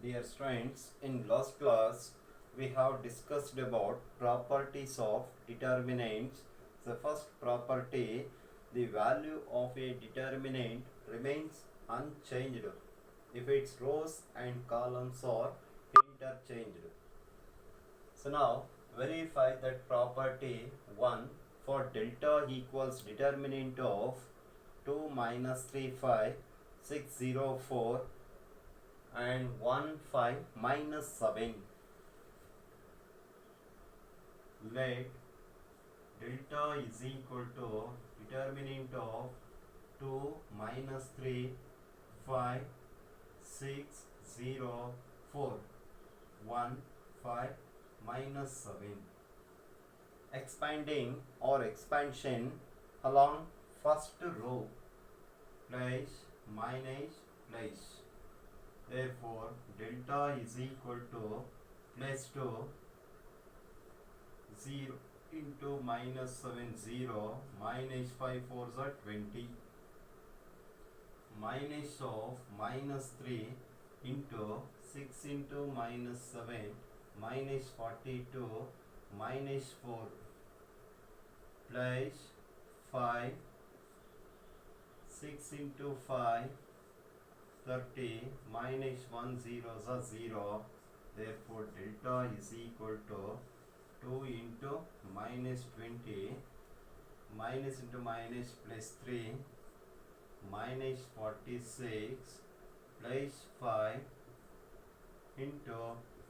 Dear students, in last class we have discussed about properties of determinants. The first property, the value of a determinant remains unchanged if its rows and columns are interchanged. So now verify that property 1 for delta equals determinant of 2 minus 3 5 6 0 4 and 1 5 minus 7. Let delta is equal to determinant of 2 minus 3 5 6 0 4 1 5 minus 7. Expanding or expansion along first row, place minus place. Therefore, delta is equal to plus 2 0 into minus 7 0 minus 5 4s are 20 minus of minus 3 into 6 into minus 7 minus 42 minus 4 plus 5 6 into 5 30 minus 1 zeros are 0. Therefore delta is equal to 2 into minus 20 minus into minus plus 3 minus 46 plus 5 into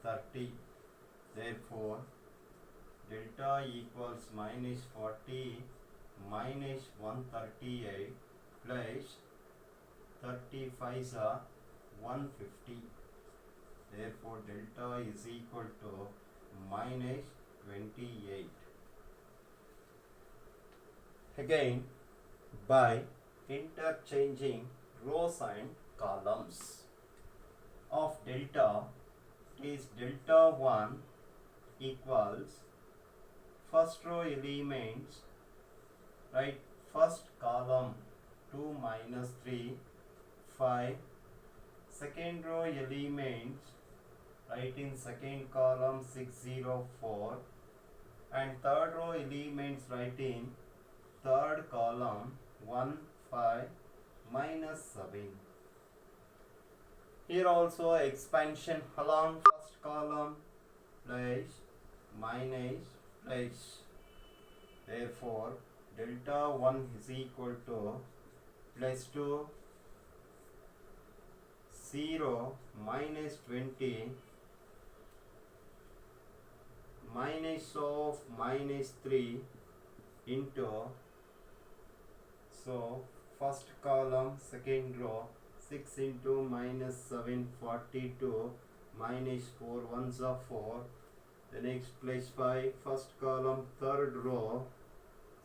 30. Therefore delta equals minus 40 minus 138 plus 35 is 150. Therefore delta is equal to minus 28. Again, by interchanging rows and columns of delta, is delta 1 equals first row elements, right, first column 2 minus 3 5, second row elements, right, in second column 6 0 4, and third row elements, right, in third column 1 5 minus 7. Here also expansion along first column, plus minus plus. Therefore delta 1 is equal to plus 2 0 minus 20 minus of minus 3 into, so first column second row 6 into minus 7 42 minus 4 ones are 4. The next place 5 first column third row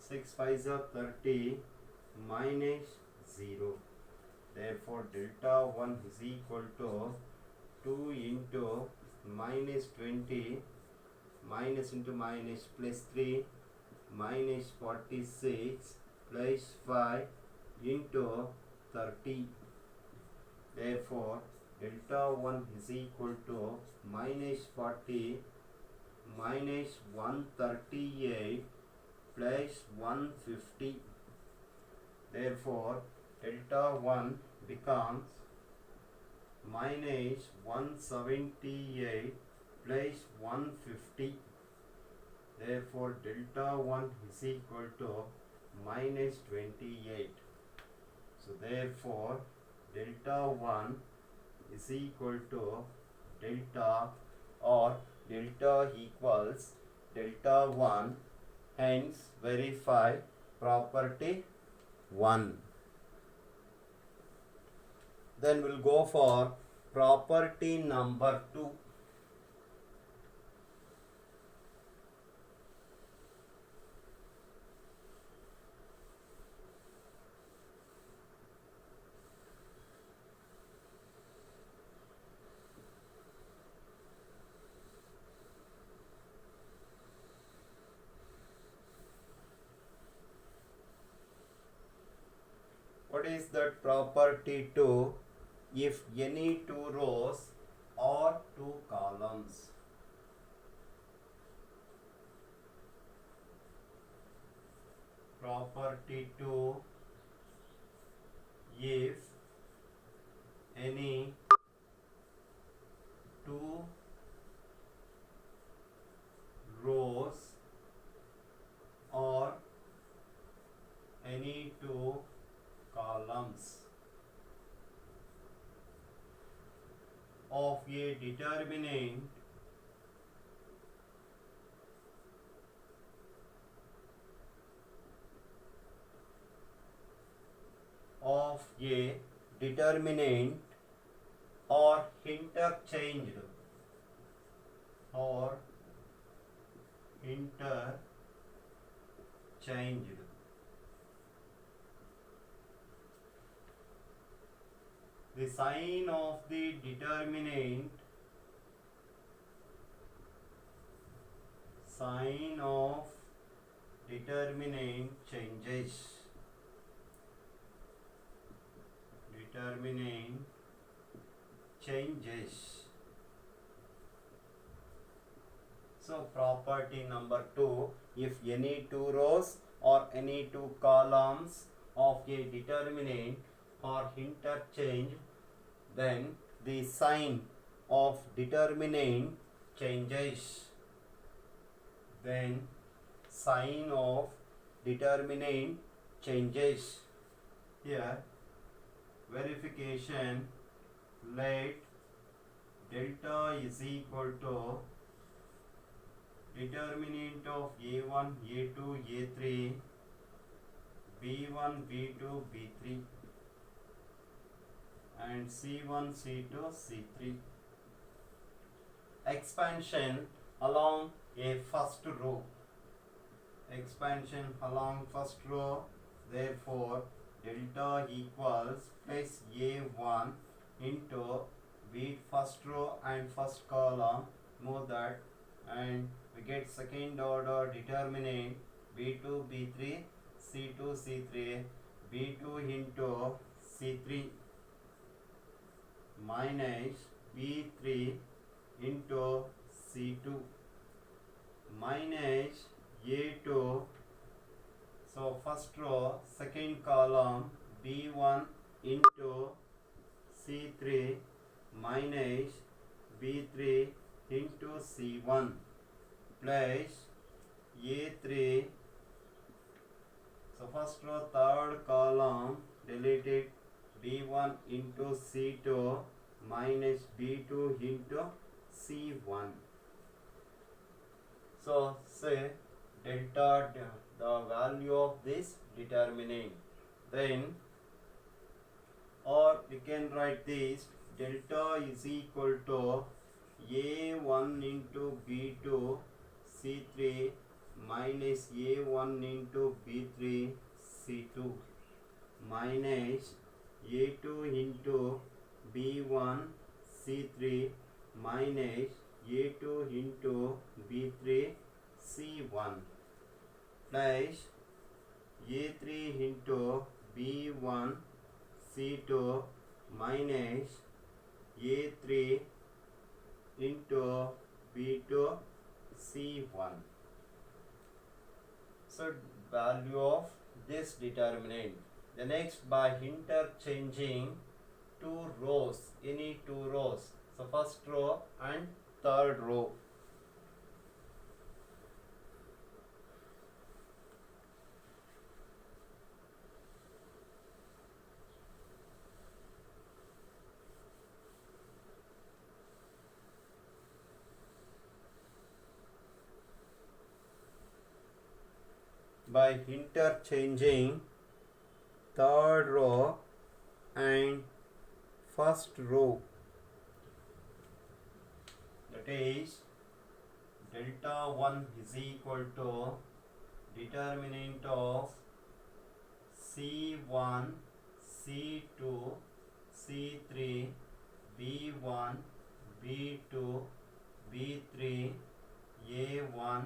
6 5s are 30 minus 0. Therefore delta 1 is equal to 2 into minus 20 minus into minus plus 3 minus 46 plus 5 into 30. Therefore delta 1 is equal to minus 40 minus 138 plus 150. Therefore delta 1 becomes minus 178 plus 150. Therefore delta 1 is equal to minus 28. So therefore delta 1 is equal to delta, or delta equals delta 1. Hence verify property 1. Then we'll go for property number 2. What is that property 2? If any two rows are columns. Property 2, if any two rows or any two columns of a determinant are interchanged the sign of the determinant changes. So property number 2, if any two rows or any two columns of a determinant are interchanged, then the sign of determinant changes. Here verification, let delta is equal to determinant of A1, A2, A3, B1, B2, B3 and C1, C2, C3. Expansion along a first row. Therefore delta equals plus A1 into B first row and first column. Move that and we get second order determinant B2, B3, C2, C3, B2 into C3 minus B3 into C2 minus A2. So first row, second column B1 into C3 minus B3 into C1 plus A3. So first row, third column deleted B1 into C2 minus B2 into C1. So say delta the value of this determinant, then or we can write this delta is equal to A1 into B2 C3 minus A1 into B3 C2 minus A2 into B1 C3 minus A2 into B3 C1 plus A3 into B1 C2 minus A3 into B2 C1. So value of this determinant. The next, by interchanging two rows, any two rows. So first row and third row. By interchanging third row and first row, that is delta 1 is equal to determinant of C1, C2, C3, B1, B2, B3, A1,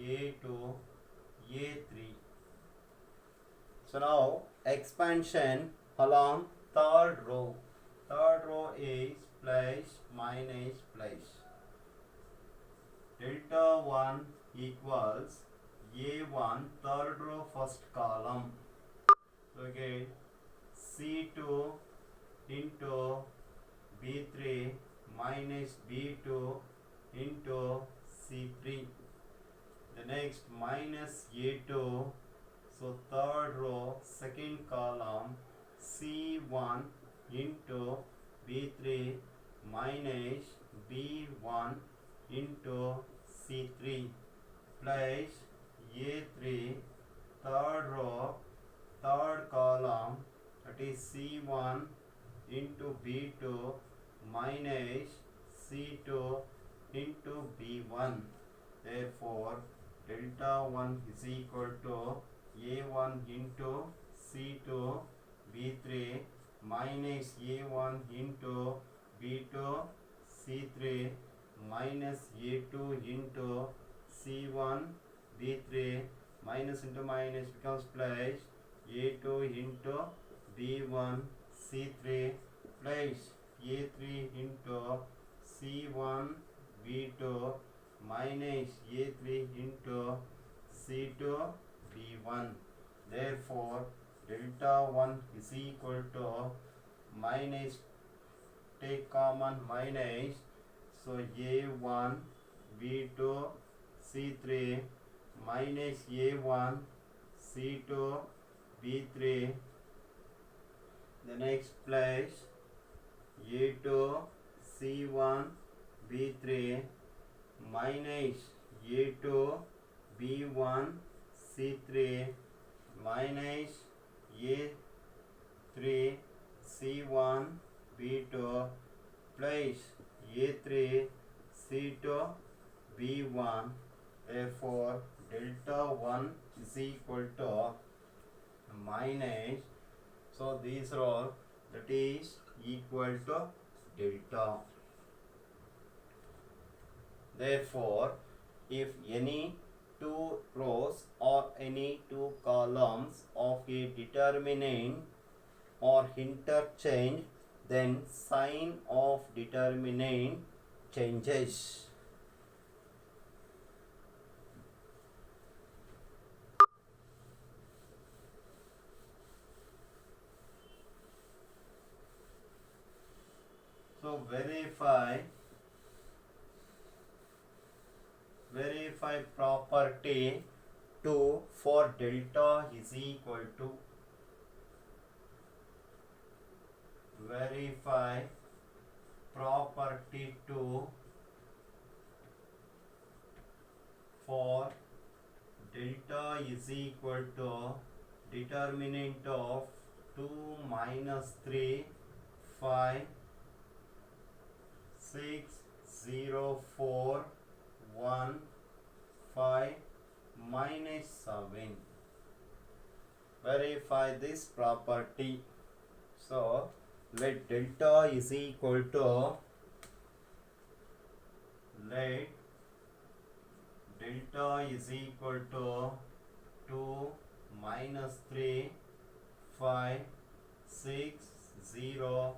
A2, A3. So now expansion along third row. Third row is plus minus plus. delta 1 equals A1 third row first column. Okay, C2 into B3 minus B2 into C3. The next minus A2, so third row second column, C1 into B3 minus B1 into C3 plus A3 third row third column, that is C1 into B2 minus C2 into B1. Therefore, delta 1 is equal to A1 into C2 B3 minus A1 into B2 C3 minus A2 into C1 B3 minus into minus becomes plus A2 into B1 C3 plus A3 into C1 B2 minus A3 into C2 B1. Therefore, delta 1 is equal to minus, take common minus, so A1 B2 C3 minus A1 C2 B3, the next plus A2 C1 B3 minus A2 B1 C3 minus A3 C1 B2 plus A3 C2 B1. Therefore, delta 1 is equal to minus, so these are all, that is equal to delta. Therefore, if any two rows or any two columns of a determinant are interchanged, then sign of determinant changes. So verify property 2 for delta is equal to, verify property 2 for delta is equal to determinant of 2 minus 3 5 6 0 4 1 5 minus 7. Verify this property. So let delta is equal to, let delta is equal to 2 minus 3 5 6 0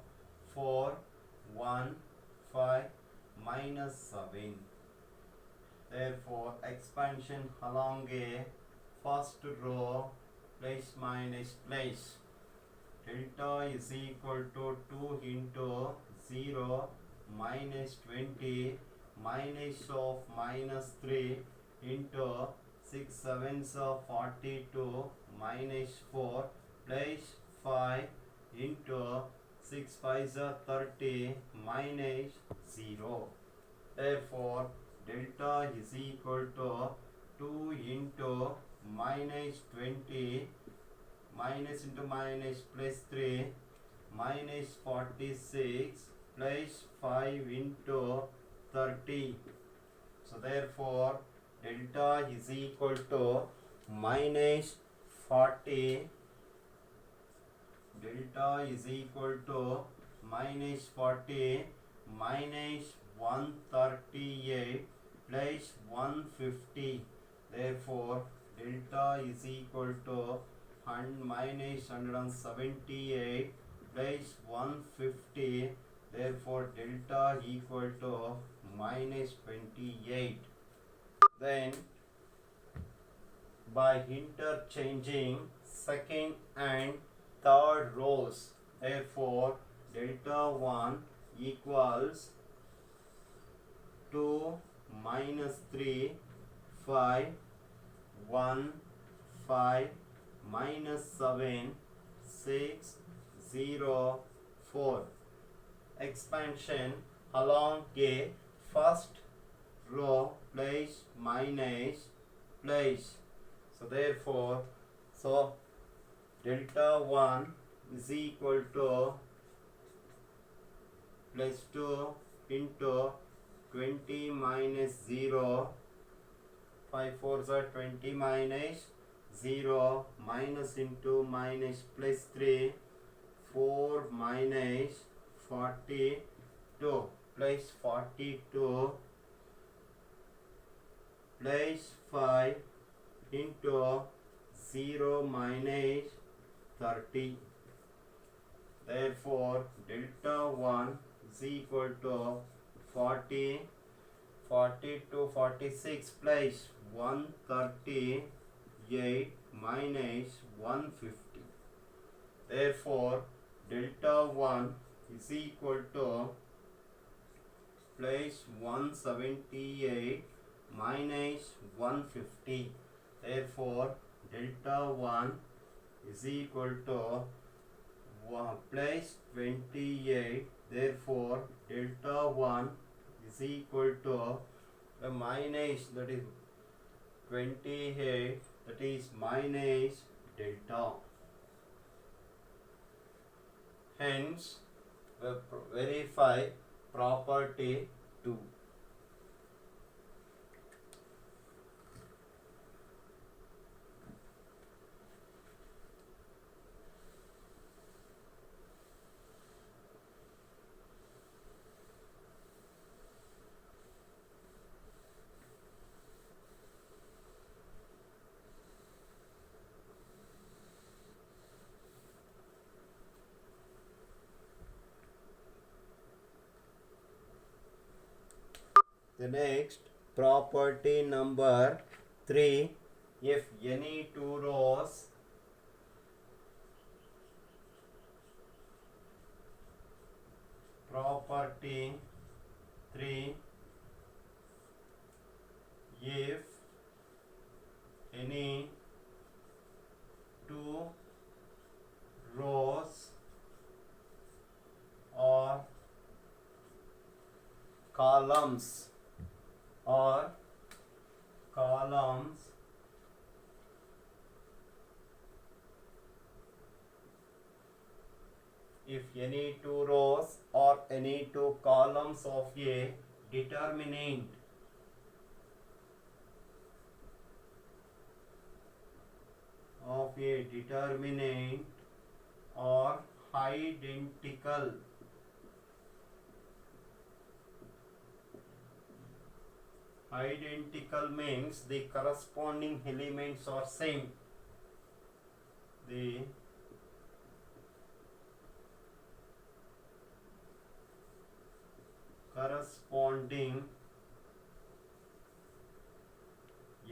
4 1 5 minus 7. Therefore, expansion along a first row plus minus plus, delta is equal to 2 into 0 minus 20 minus of minus 3 into 6 sevens of 42 minus 4 plus 5 into 6 5s are 30 minus 0. Therefore, delta is equal to 2 into minus 20 minus into minus plus 3 minus 46 plus 5 into 30. So therefore, delta is equal to minus 40, delta is equal to minus 40 minus 138 plus 150. Therefore, delta is equal to minus 178 plus 150. Therefore, delta equal to minus 28. Then by interchanging second and third rows, therefore delta 1 equals 2 minus 3 5 1 5 minus 7 6 0 4. Expansion along a first row place minus place. So therefore, delta 1 is equal to plus 2 into 20 minus 0, 5 4s are 20 minus 0, minus into minus plus 3, 4 minus 42 plus 42 plus 5 into 0 minus 30. Therefore, delta 1 is equal to 40, 40 to 46 plus 138 minus 150. Therefore, delta 1 is equal to plus 178 minus 150. Therefore, delta 1 is equal to plus 28. Therefore, delta 1 is equal to the minus, that is 28, that is minus delta. Hence, we verify property 2. The next, property number 3, if any two rows property 3, if any two rows or columns if any two rows or any two columns of a determinant are identical, identical means the corresponding elements are same. The corresponding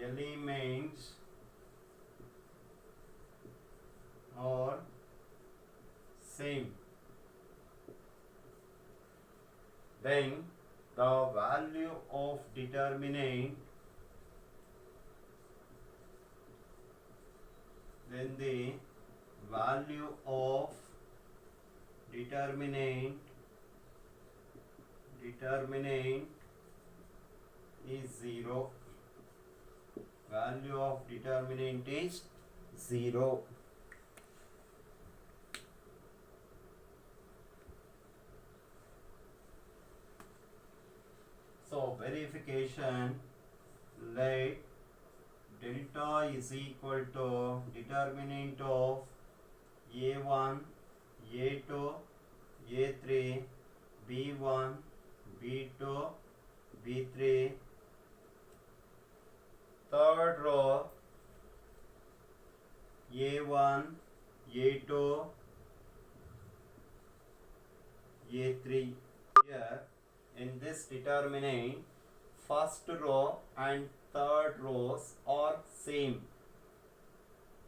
elements are same, then the value of determinant, then the value of determinant is 0. Value of determinant is 0. So verification, let delta is equal to determinant of A1, A2, A3, B1, B2, B3. Third row A1, A2, A3. Here in this determinant, first row and third rows are same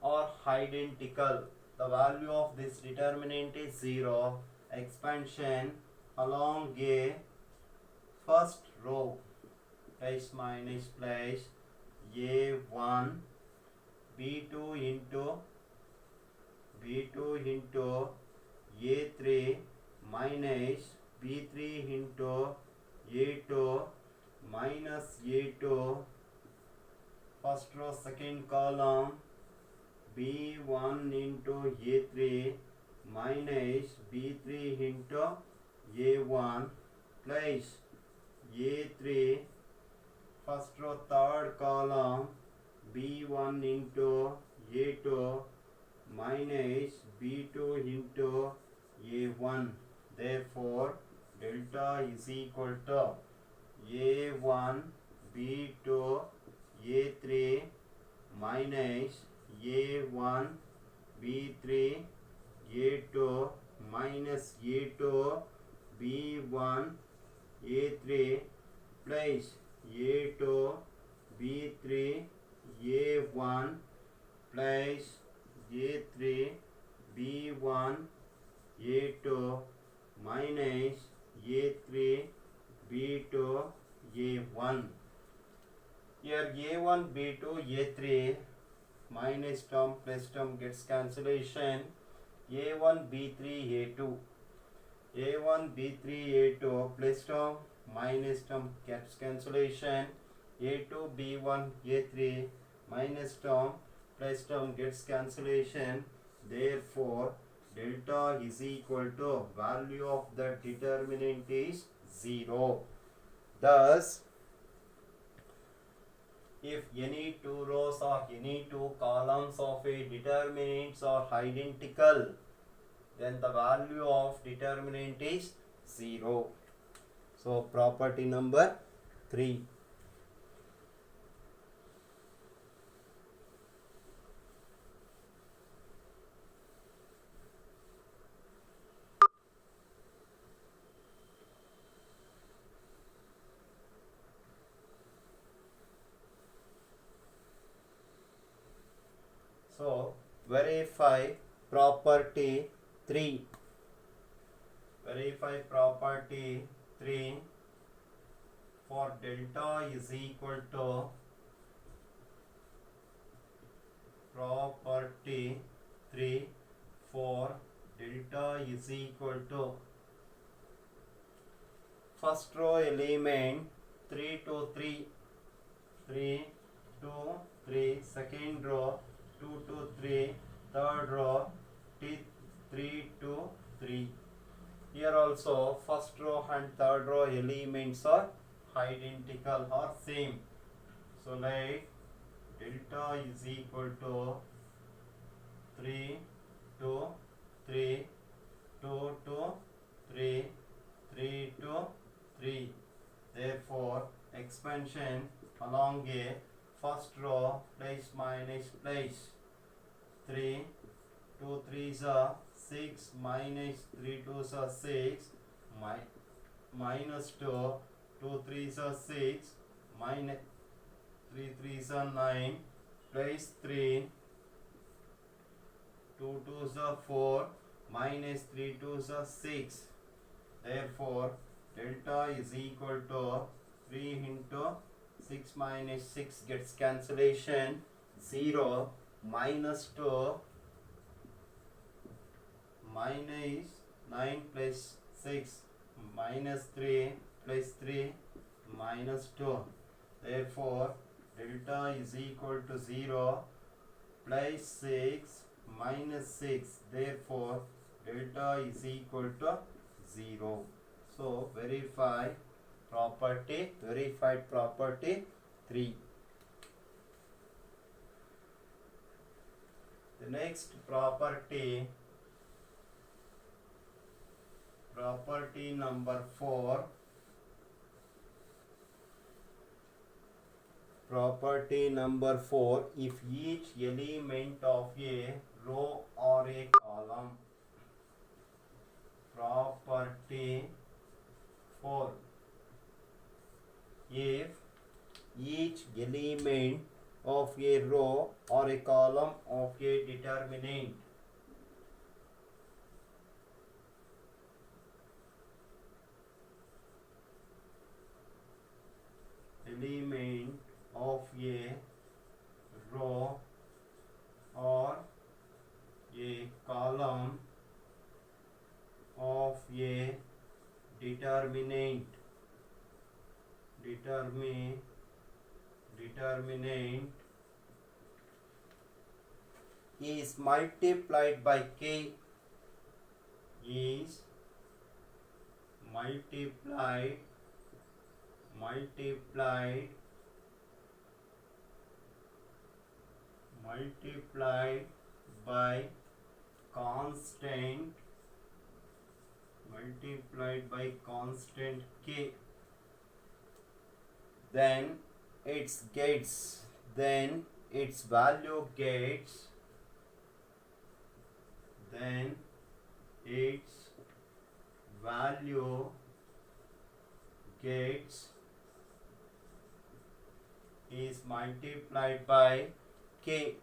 or identical. The value of this determinant is 0. Expansion along a first row plus minus plus a1 b2 into a3 minus b3 into a2 minus a2 first row second column b1 into a3 minus b3 into a1 plus a3 first row third column b1 into a2 minus b2 into a1. Therefore delta is equal to a1 b2 a3 minus a1 b3 a2 minus a2 b1 a3 plus a2 b3 a1 plus a3 b1 a2 minus a3 b2 a1. Here a1 b2 a3 minus term plus term gets cancellation. a1 b3 a2 a1 b3 a2 plus term minus term gets cancellation. a2 b1 a3 minus term plus term gets cancellation. Therefore delta is equal to value of the determinant is 0. Thus if any two rows or any two columns of a determinants are identical, then the value of determinant is 0. So property number 3. So verify property 3. Verify property 3 for delta is equal to property 3 for delta is equal to first row element 3 to 3 3 2 3 second row 2 to 3 third row 3 to 3. Here also first row and third row elements are identical or same. So like delta is equal to 3 to 3 2 to 3 3 to 3. Therefore expansion along a first row plus minus plus 3 2 3s are 6 minus 3 2s are 6 minus 2 2 3s are 6 minus 3 3s are 9 plus 3 2 2s are 4 minus 3 2s are 6. Therefore delta is equal to 3 into 6 minus 6 gets cancellation 0 minus 2 minus 9 plus 6 minus 3 plus 3 minus 2. Therefore delta is equal to 0 plus 6 minus 6. Therefore delta is equal to 0. So verified property 3. The next property number 4. Property number 4, if each element of a row or a column. Property 4, if each element of a row or a column of a determinant. Element of a row or a column of a determinant is multiplied by k, is multiplied by constant k, then its value gets is multiplied by k,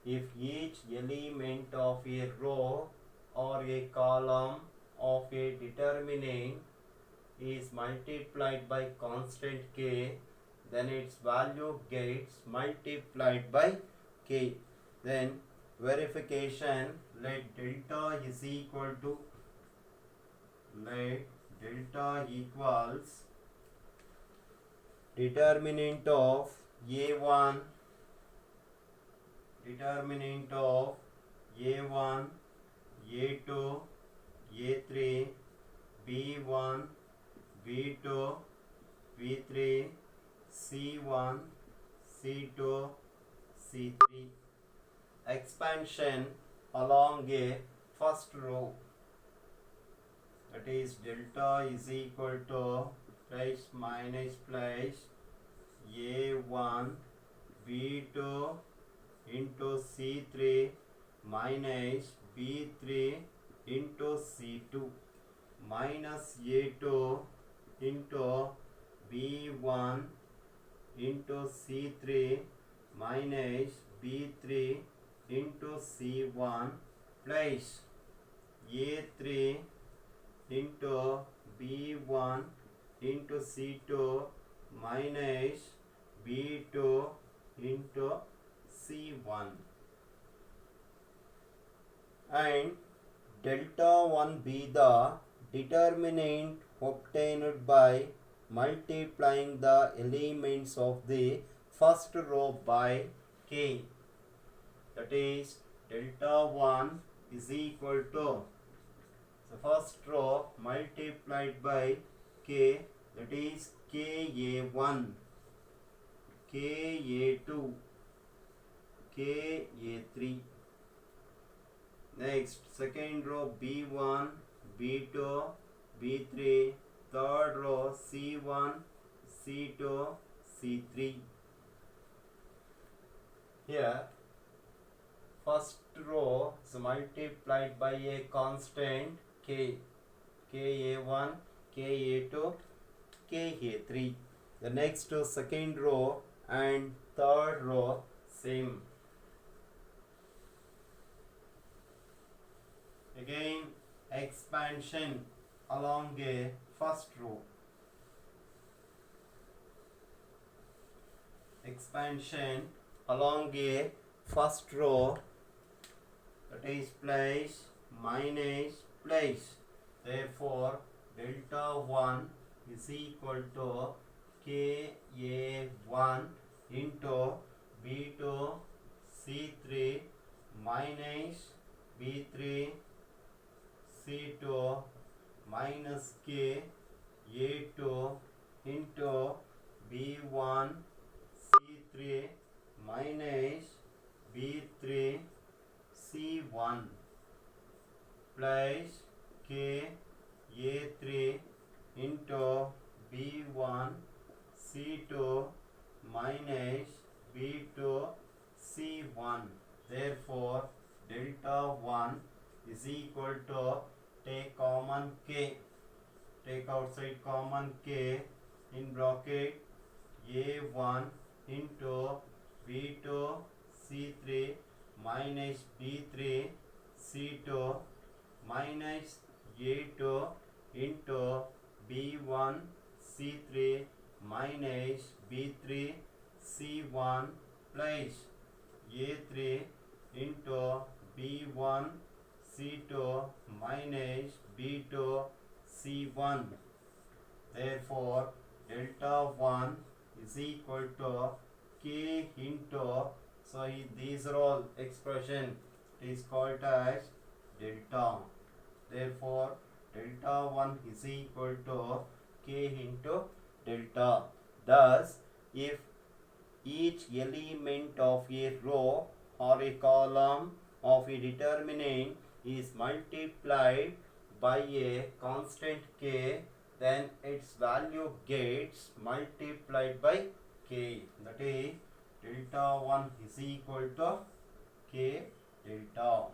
if each element of a row or a column of a determinant is multiplied by constant k, then its value gets multiplied by k. Then verification, let delta equals determinant of A1, A2, A3, B1, B2, B3, C1, C2, C3. Expansion along a first row, that is delta is equal to plus minus plus A1 B2 into C3 minus B3 into C2 minus A2 into B1 into C3 minus B3 into C1 plus A3 into B1 into C2 minus B2 into C1, and delta 1 be the determinant obtained by multiplying the elements of the first row by k, that is delta 1 is equal to the first row multiplied by k, that is KA1, KA2, KA3. Next, second row B1, B2, B3, third row C1, C2, C3. Here, first row is multiplied by a constant k, KA1, KA2, KA3. The next second row and third row same. Again, expansion along a first row. Expansion along a first row, that is plus minus plus. Therefore, delta 1 is equal to KA1 into B2 C3 minus B3 C2 minus KA2 into B1 C3 minus B3 C1 plus KA3 into B1 C2 minus B2 C1 Therefore delta 1 is equal to, take common k, take outside common k, in bracket a1 into b2 c3 minus b3 c2 minus a2 into b1 c3 minus b3 c1 plus a3 into b1 c2 minus b2 c1. Therefore delta 1 is equal to k into, so these are all expression, it is called as delta. Therefore delta 1 is equal to k into delta. Thus if each element of a row or a column of a determinant is multiplied by a constant k, then its value gets multiplied by k. That is delta 1 is equal to k delta.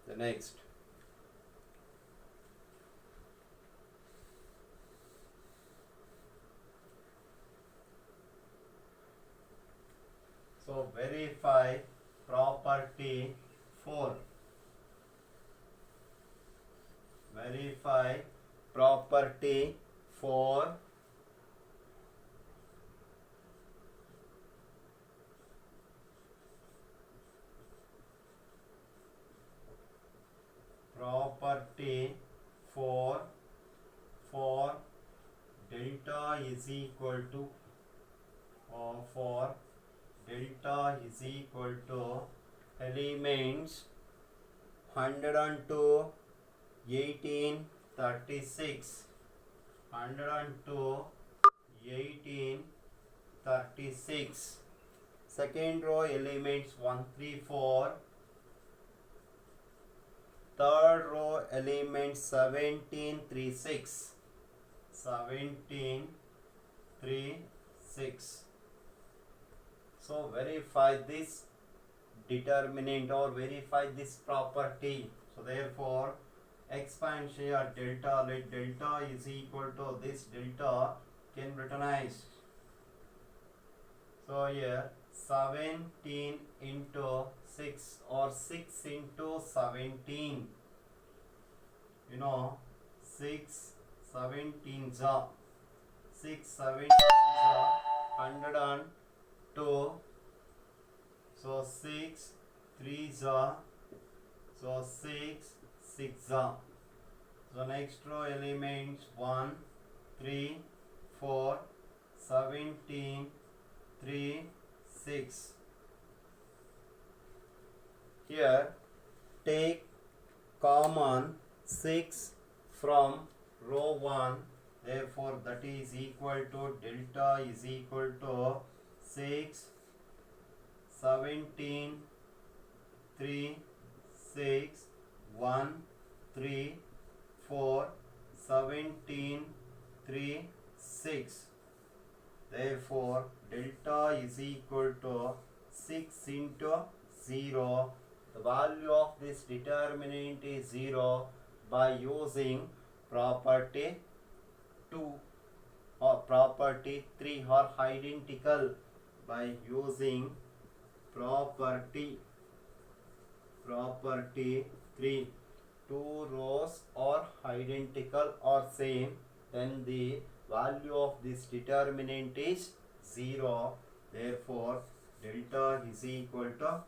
The next, so verify property 4. Verify property 4. Property 4 for delta is equal to, for delta is equal to elements 102, 18, 36, 102, 18, 36. Second row elements 1, 3, 4. Third row elements 17, 3, 6. 17, 3, 6. So verify this determinant or verify this property. So therefore expand here delta, let delta is equal to this delta can written as, so here 17 into 6 or 6 into 17, you know 6 17 ja, 6 17 ja 102, so 6 3 ja, so 6 6 ja. So next row elements 1, 3, 4, 17, 3, 6. Here take common 6 from row 1, therefore that is equal to delta is equal to 6 17 3 6 1 3 4 17 3 6. Therefore delta is equal to 6 into 0. The value of this determinant is 0 by using property 2 or property 3 or identical, by using property 3. Two rows are identical or same, then the value of this determinant is 0. Therefore delta is equal to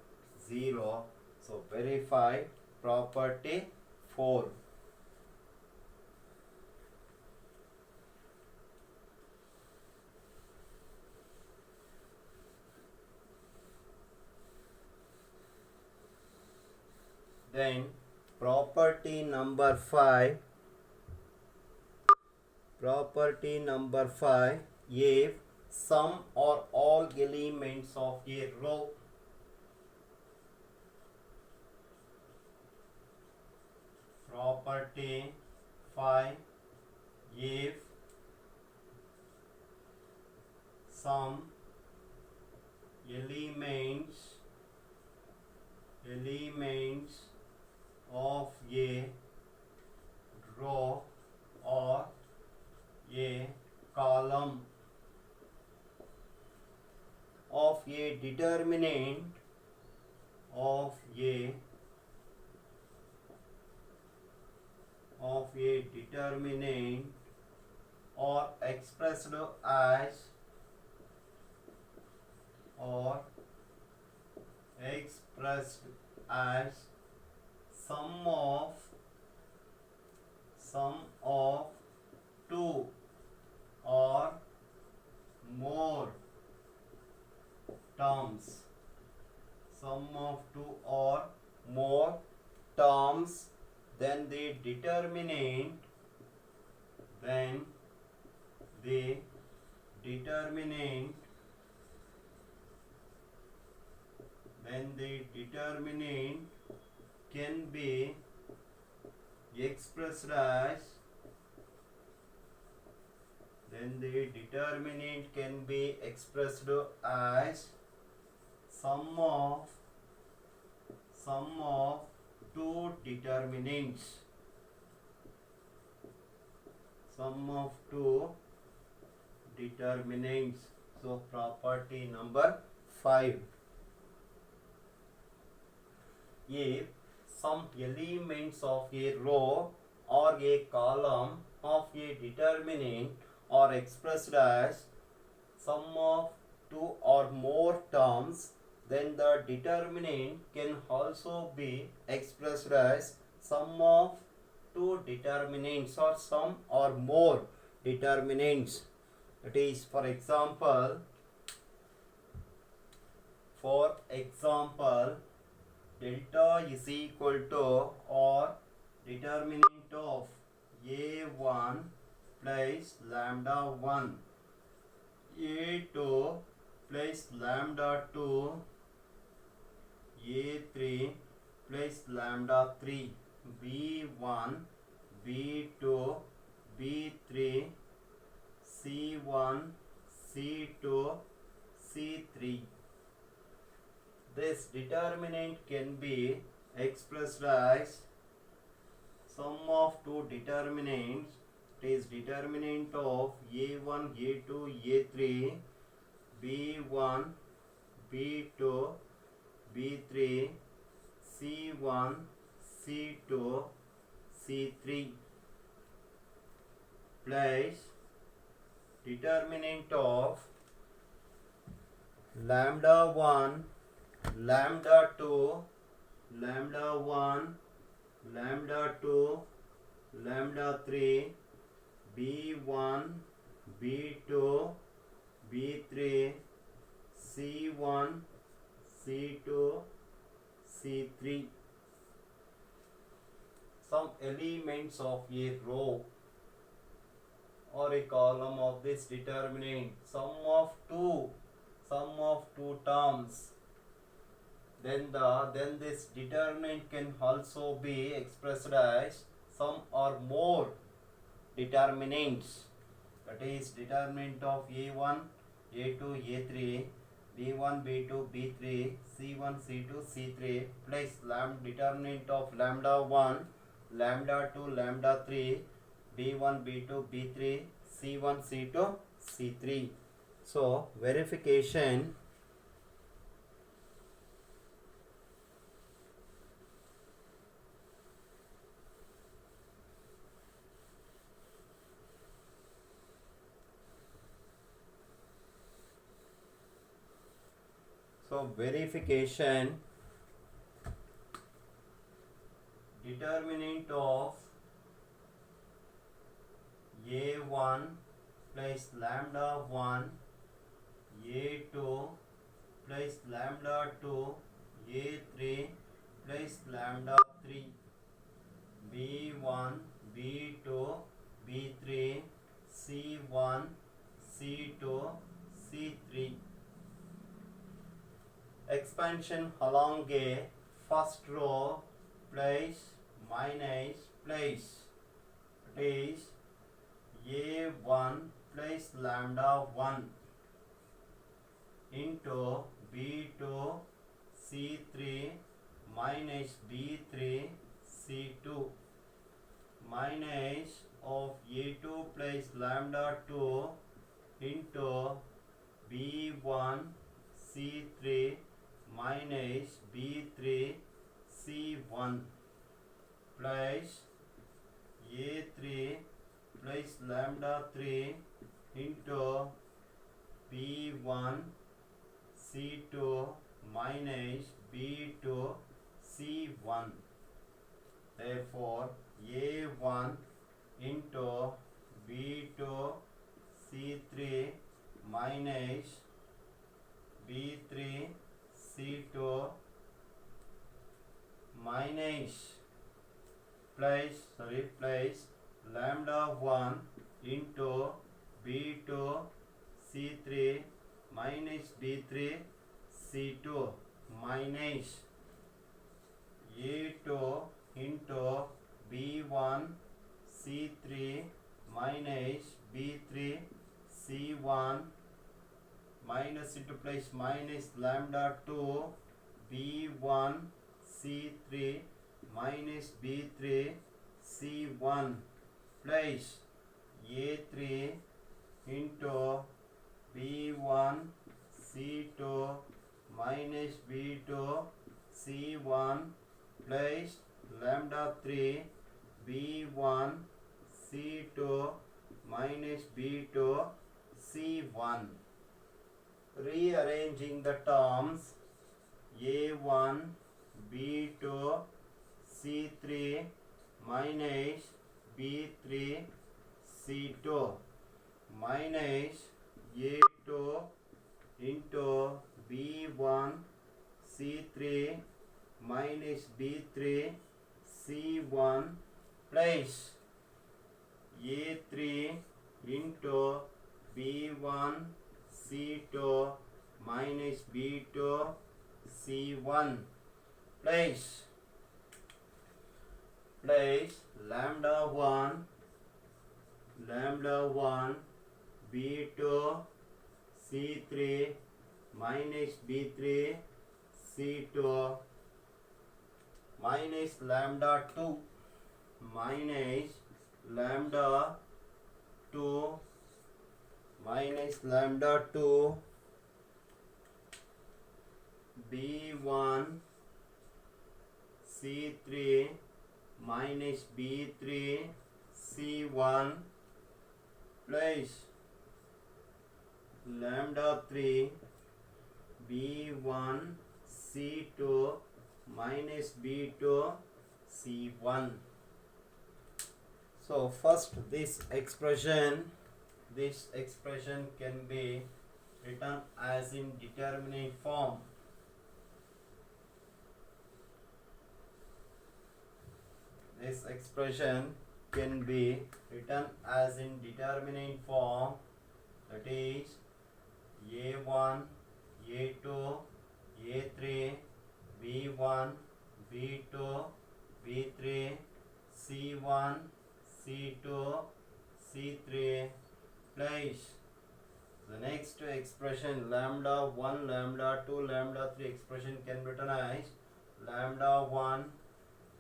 0. So verify property 4. Then property number 5. Property number 5. If some or all elements of a row property 5, if some elements elements of a row or a column of a determinant or expressed as sum of two or more terms. Sum of two or more terms, then the determinant can be expressed as sum of two determinants. So property number 5. If some elements of a row or a column of a determinant are expressed as sum of two or more terms, then the determinant can also be expressed as sum of two determinants or some or more determinants. That is, for example, delta is equal to or determinant of a1 plus lambda 1, a2 plus lambda 2, a3 plus lambda 3, b1, b2, b3, c1, c2, c3. This determinant can be expressed as sum of two determinants. It is determinant of a1, a2, a3, b1, b2, b3, c1, c2, c3 plus determinant of lambda 1, lambda 2, lambda 1, lambda 2, lambda 3, b1, b2, b3, c1, c2, c3. Some elements of a row or a column of this determinant, sum of two terms, then this determinant can also be expressed as some or more determinants. That is, determinant of a1, a2, a3, b1, b2, b3, c1, c2, c3 plus determinant of lambda 1, lambda 2, lambda 3, b1, b2, b3, c1, c2, c3. So verification. Determinant of a1 plus lambda 1, a2 plus lambda 2, a3 plus lambda 3, b1, b2, b3, c1, c2, c3. Expansion along a first row plus minus plus. It is a1 plus lambda 1 into b2, c3 minus B3 C2 minus of A2 plus lambda 2 into B1 C3 minus B3 C1 plus A3 plus lambda 3 into B1 C2 minus B2 C1. Therefore, A1 into B2 C3 minus B3 C2 minus plus lambda 1 into B2 C3 minus B3 C2 minus A2 into B1 C3 minus B3 C1 minus into plus minus lambda 2 B1 C3 minus B3 C1 plus A3 into B1 C2 minus B2 C1 plus lambda 3 B1 C2 minus B2 C1. Rearranging the terms, A1 B2 C3 minus B3 C2 minus A2 into B1 C3 minus B3 C1 plus A3 into B1 C2 minus B2 C1 plus lambda 1 B2 C3 minus B3 C2 minus lambda 2 minus lambda 2 B1 C3 minus B3 C1 plus lambda 3 B1 C2 minus B2 C1. So first this expression can be written as in determinant form. This expression can be written as in determinant form, that is A1, A2, A3, B1, B2, B3, C1, C2, C3 plus the next expression lambda 1, lambda 2, lambda 3 expression can be written as lambda 1,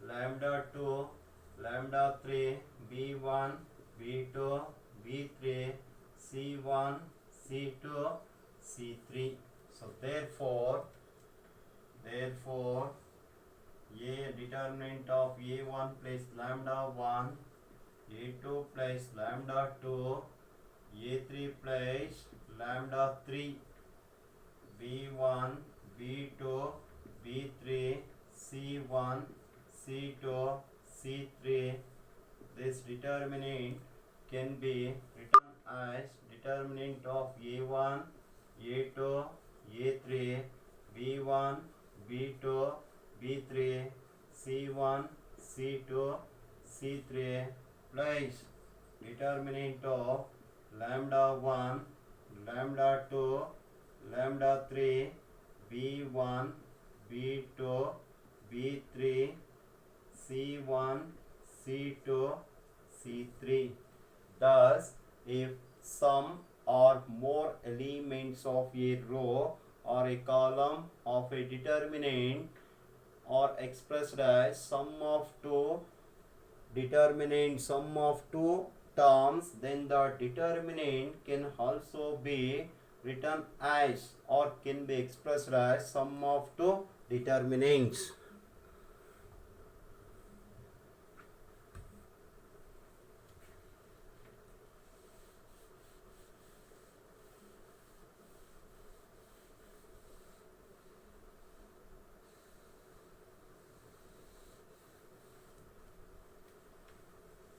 lambda 2, lambda 3, B1, B2, B3, C1, C2, C3. So therefore A determinant of A1 plus lambda 1, A2 plus lambda 2, A3 plus lambda 3, B1, B2, B3, C1, C2, C3. This determinant can be written as determinant of A1, A2, A3, B1, B2, B3, C1, C2, C3 plus determinant of lambda 1, lambda 2, lambda 3, B1, B2, B3, C1, C2, C3. Thus, if some or more elements of a row or a column of a determinant are expressed as sum of two terms, then the determinant can also be written as or can be expressed as sum of two determinants.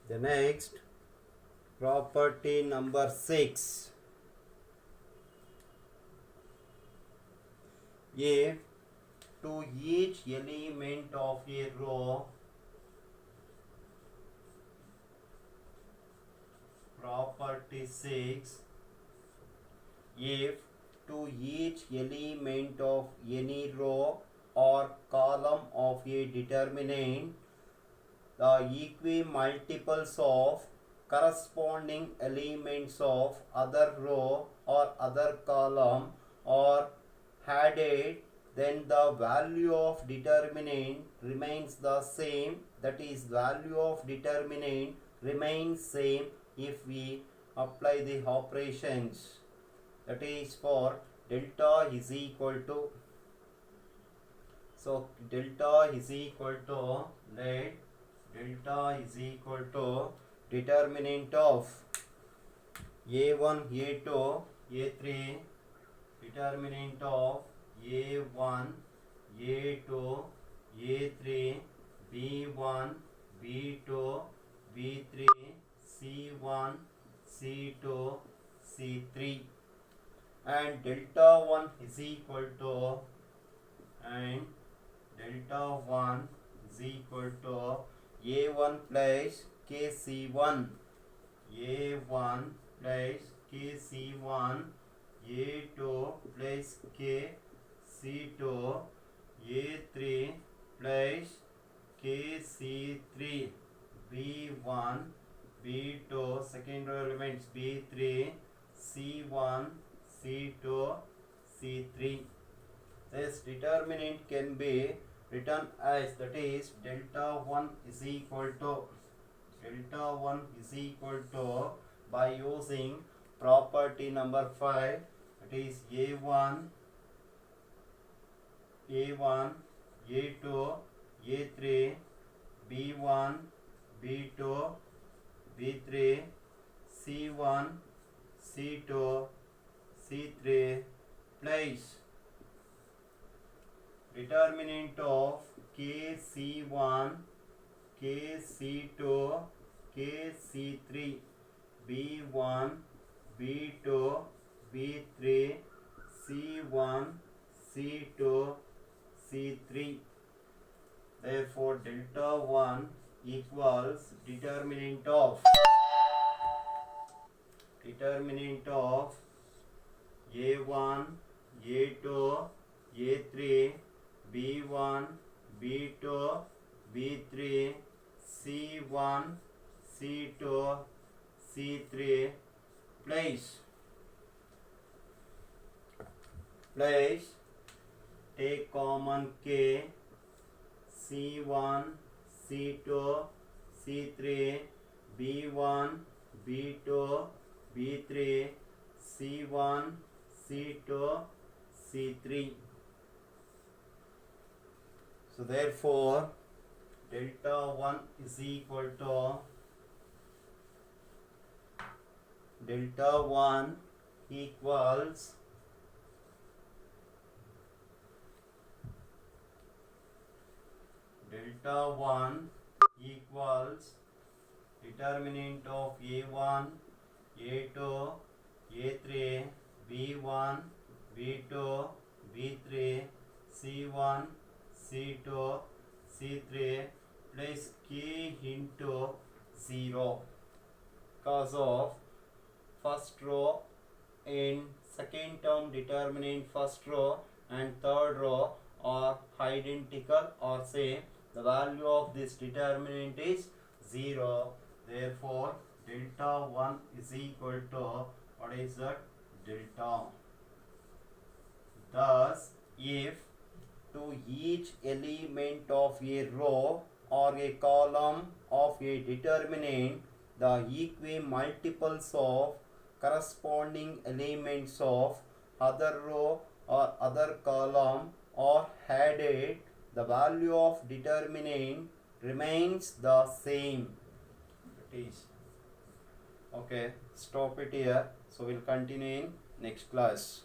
The next property number 6. If to each element of a row, property 6, if to each element of any row or column of a determinant, the equimultiples of corresponding elements of other row or other column are added, then the value of determinant remains the same. That is, value of determinant remains same if we apply the operations. That is, for delta is equal to, so delta is equal to, let delta is equal to determinant of a1, a2, a3, determinant of a1, a2, a3, b1, b2, b3, c1, c2, c3, and delta 1 is equal to, and delta 1 is equal to a1 plus kc1, a1 plus kc1, a2 plus kc2, a3 plus kc3, b1, b2, second row elements b3, c1, c2, c3. This determinant can be written as, that is, delta 1 is equal to, by using property number 5, that is a1, a2, a3, b1, b2, b3, c1, c2, c3 plus determinant of kc1, kc2, kc3, b1, b2, b3, c1, c2, c3. Therefore, delta 1 equals determinant of a1, a2, a3, b1, b2, b3, c1, c2, c3 place take common k, c1, c2, c3, b1, b2, b3, c1, c2, c3. So therefore, delta 1 is equal to, delta 1 equals determinant of a1, a2, a3, b1, b2, b3, c1, c2, c3 plus k into 0, because of first row in second term determinant first row and third row are identical or same. The value of this determinant is 0. Therefore, delta 1 is equal to, what is that? Delta. Thus, if to each element of a row or a column of a determinant, the equi-multiples of corresponding elements of other row or other column are added, the value of determinant remains the same. It is okay. Stop it here. So we'll continue in next class.